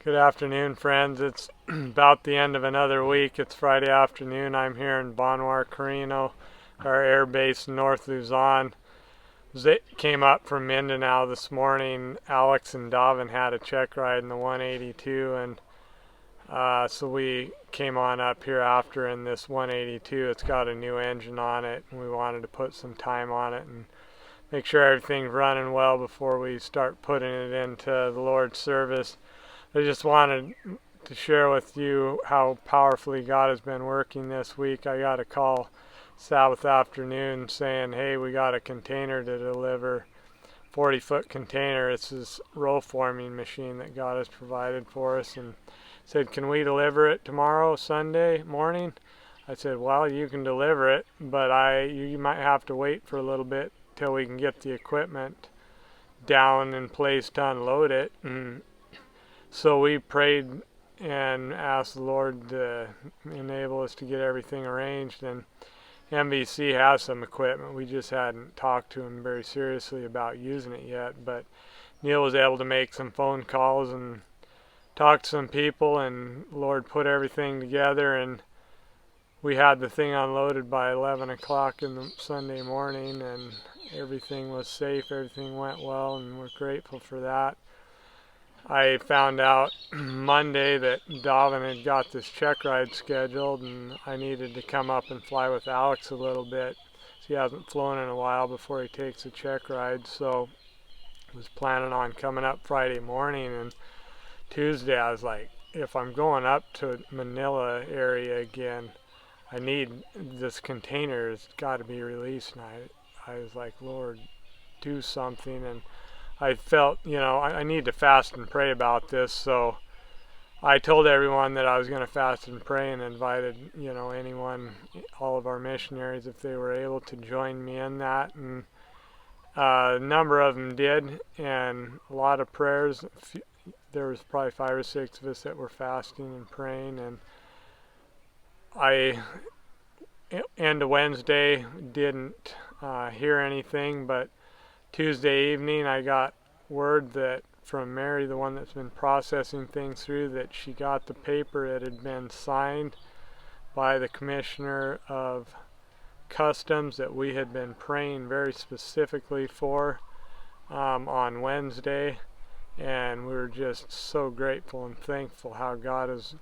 Good afternoon, friends. It's about the end of another week. It's Friday afternoon. I'm here in Bonnoir, Carino, our air base North Luzon. They came up from Mindanao this morning. Alex and Davin had a check ride in the 182, and so we came on up here after in this 182. It's got a new engine on it, and we wanted to put some time on it and make sure everything's running well before we start putting it into the Lord's service. I just wanted to share with you how powerfully God has been working this week. I got a call Sabbath afternoon saying, hey, we got a container to deliver, 40-foot container. It's this roll forming machine that God has provided for us, and said, can we deliver it tomorrow, Sunday morning? I said, well, you can deliver it, but you might have to wait for a little bit till we can get the equipment down in place to unload it. And so we prayed and asked the Lord to enable us to get everything arranged, and MVC has some equipment. We just hadn't talked to him very seriously about using it yet, but Neil was able to make some phone calls and talk to some people, and the Lord put everything together, and we had the thing unloaded by 11 o'clock in the Sunday morning, and everything was safe, everything went well, and we're grateful for that. I found out Monday that Davin had got this check ride scheduled, and I needed to come up and fly with Alex a little bit. He hasn't flown in a while before he takes a check ride, so I was planning on coming up Friday morning, and Tuesday I was like, if I'm going up to Manila area again, I need this container. It's got to be released. And I was like, Lord, do something. And I felt, I need to fast and pray about this. So I told everyone that I was going to fast and pray, and invited, anyone, all of our missionaries, if they were able to join me in that. And a number of them did, and a lot of prayers. There was probably 5 or 6 of us that were fasting and praying, and end of Wednesday didn't hear anything, but Tuesday evening I got word that from Mary, the one that's been processing things through, that she got the paper. It had been signed by the Commissioner of Customs that we had been praying very specifically for on Wednesday, and we were just so grateful and thankful how God is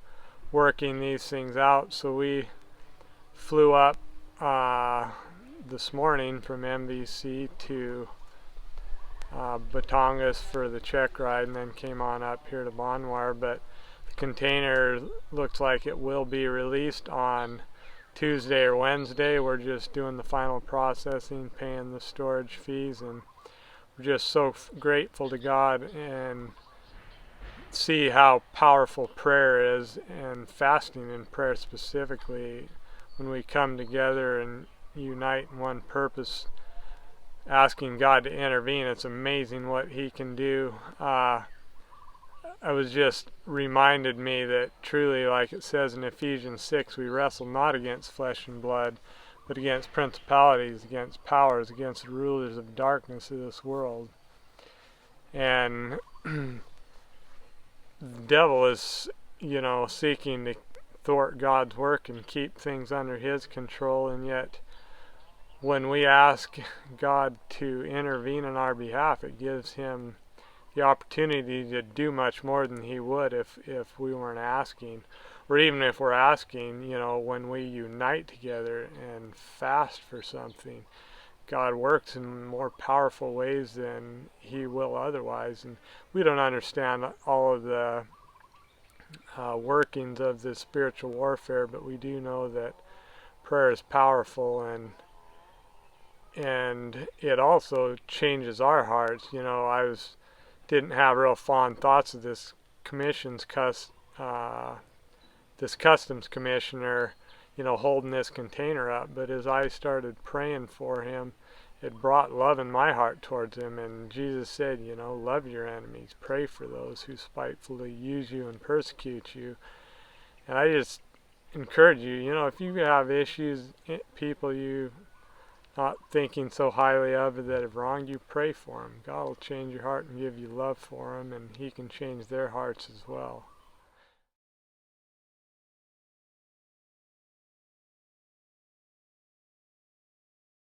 working these things out. So we flew up this morning from MVC to Batangas for the check ride, and then came on up here to Bonnoir. But the container looks like it will be released on Tuesday or Wednesday. We're just doing the final processing, paying the storage fees, and we're just so grateful to God and see how powerful prayer is, and fasting and prayer specifically. When we come together and unite in one purpose, asking God to intervene, it's amazing what He can do. I was just reminded me that truly, like it says in Ephesians 6, we wrestle not against flesh and blood, but against principalities, against powers, against the rulers of darkness of this world. And the devil is, seeking to thwart God's work and keep things under His control, and yet when we ask God to intervene on our behalf, it gives Him the opportunity to do much more than He would if we weren't asking. Or even if we're asking, when we unite together and fast for something, God works in more powerful ways than He will otherwise. And we don't understand all of the workings of this spiritual warfare, but we do know that prayer is powerful, and it also changes our hearts. Didn't have real fond thoughts of this this customs commissioner, holding this container up, but as I started praying for him, it brought love in my heart towards him. And Jesus said, love your enemies, pray for those who spitefully use you and persecute you. And I just encourage you, if you have issues, people you not thinking so highly of that have wronged you, pray for them. God will change your heart and give you love for them, and He can change their hearts as well.